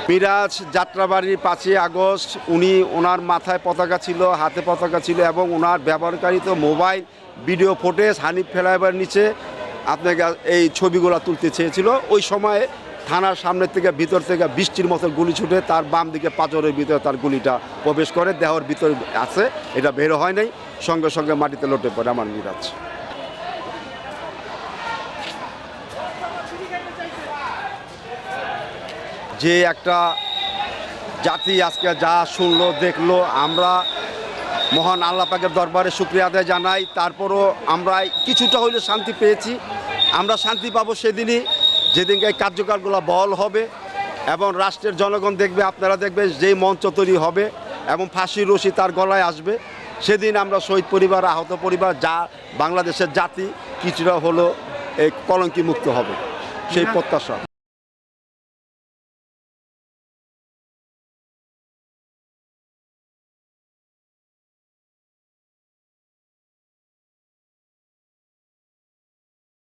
মিরাজ যাত্রাবাড়ির ৫ই আগস্ট ওনার মাথায় পতাকা ছিল, হাতে পতাকা ছিল এবং ওনার ব্যবহারকারীত মোবাইল ভিডিও ফুটেজ হানিফ ফ্লাইওভারের নিচে আপনাকে এই ছবিগুলো তুলতে চেয়েছিল। ওই সময়ে থানার সামনের থেকে ভিতর থেকে বৃষ্টির মতো গুলি ছুটে তার বাম দিকে পাঁজরের ভিতরে তার গুলিটা প্রবেশ করে, দেহর ভিতরে আছে, এটা বের হয় নাই, সঙ্গে সঙ্গে মাটিতে লটে পড়ে আমার মিরাজ। যে একটা জাতি আজকে যা শুনলো দেখলো, আমরা মহান আল্লাহ পাকের দরবারে শুকরিয়া আদায় জানাই। তারপরও আমরা কিছুটা হইলে শান্তি পেয়েছি। আমরা শান্তি পাবো সেদিনই যেদিনকে এই কার্যকরগুলো বহল হবে এবং রাষ্ট্রের জনগণ দেখবে, আপনারা দেখবেন যেই মঞ্চ তৈরি হবে এবং ফাঁসির রশি তার গলায় আসবে, সেদিন আমরা শহীদ পরিবার, আহত পরিবার, যা বাংলাদেশের জাতি কিছুটা হলো এই কলঙ্কি মুক্ত হবে, সেই প্রত্যাশা।